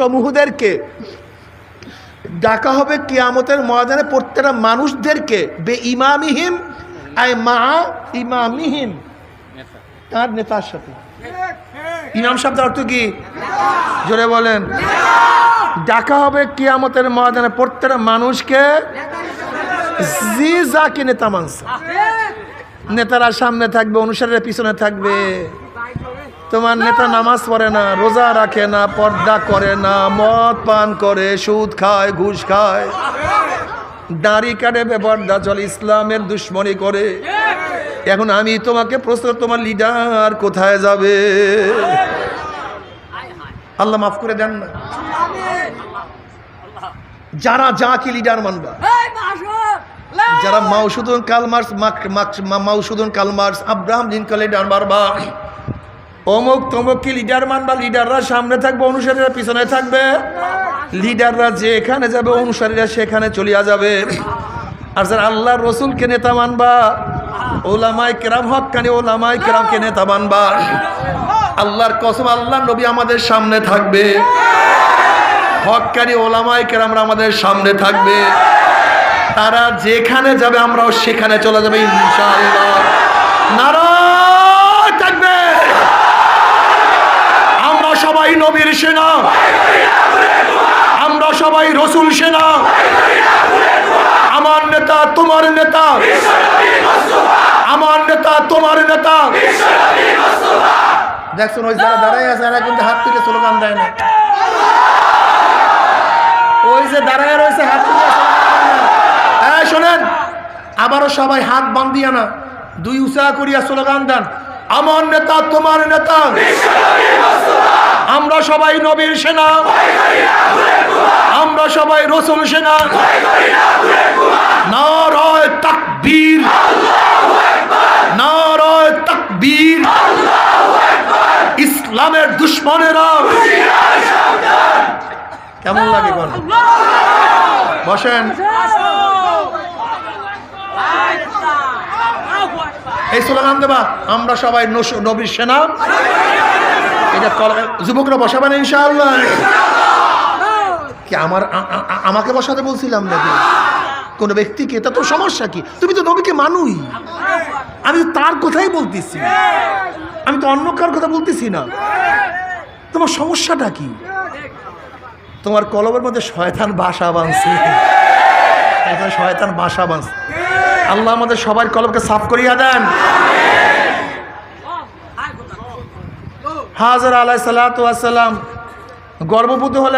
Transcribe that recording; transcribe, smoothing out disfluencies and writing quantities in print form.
সমূহদেরকে ডাকা হবে কিয়ামতের ময়দানে, প্রত্যেকটা মানুষদেরকে বে ইমামিহিম আয় মা ইমামিহিম, তার নেতার সাথে। ইমাম শব্দের অর্থ কি? জোরে বলেন। ডাকা হবে কিয়ামতের ময়দানে প্রত্যেকটা মানুষকে জি যাকে নেতা মানছে। নেতারা সামনে থাকবে, অনুসারীরা পিছনে থাকবে। তোমার নেতা নামাজ পড়ে না, রোজা রাখে না, পর্দা করে না, মদ পান করে, সুদ খায়, ঘুষ খায়, দাড়ি কাটে, বেপর্দা চলে, ইসলামের দুশ্মনী করে। এখন আমি তোমাকে প্রশ্ন, তোমার লিডার কোথায় যাবে? আল্লাহ মাফ করে দেন না। যারা যাকে লিডার মানবা, যারা মাউসুদুন কালমার্স আব্রাহাম লিঙ্কন লিডার মানবা, অমুক তমুককে লিডার মানবা, লিডাররা সামনে থাকবে, অনুসারীরা পিছনে থাকবে। লিডাররা যেখানে যাবে অনুসারীরা সেখানে চলিয়া যাবে। আর যারা আল্লাহর রসুলকে নেতা মানবা, ওলামায়ে কেরাম হক্কানি ওলামায়ে কেরামকে নেতা মানবা, আল্লাহর কসম আল্লাহর নবী আমাদের সামনে থাকবে, হক্কানি ওলামায়ে কেরামরা আমাদের সামনে থাকবে। তারা যেখানে যাবে আমরাও সেখানে চলে যাবে ইনশাআল্লাহ। নারায়ে তাকবীর। আমরা সবাই নবীর সেনা, আমরা সবাই রসুল সেনা। আমার নেতা তোমার নেতা, আমার নেতা তোমার নেতা। দেখছেন ওই যারা দাঁড়ায় আছে এরা কিন্তু হাত তুলে স্লোগান দেয় না। ওই যে দাঁড়ায় রয়েছে হাত তুলে শোনেন, আবারও সবাই হাত বান্ধিয়া না, দুই উঁচা করিয়া স্লোগান দেন, আমার নেতা তোমার নেতা, আমরা সবাই নবীর সেনা, আমরা সবাই রসুল সেনা। নারায়ে তাকবীর, নারায়ে তাকবীর। ইসলামের দুশ্মনেরা কেমন লাগে কোন? বসেন। এই স্লোগান দেবা, আমরা সবাই নবীর সেনা। এটা যুবকরা বসাবেন ইনশাআল্লাহ। কি আমাকে বসাতে বলছিলাম নাকি কোন ব্যক্তিকে? তা তো সমস্যা কি? তুমি তো নবীকে মানুই, আমি তো তার কথাই বলতেছি, আমি তো অন্য কার কথা বলতেছি না। তোমার সমস্যাটা কি? তোমার কলবের মধ্যে শয়তান বাসা বাঁধছে, শয়তান বাসা বাঁধছে। আল্লাহ আমাদের সবার কলবকে সাফ করিয়া দেন। হাজর আলাইহিস সালাতু ওয়াস সালাম গর্ভবতী হলে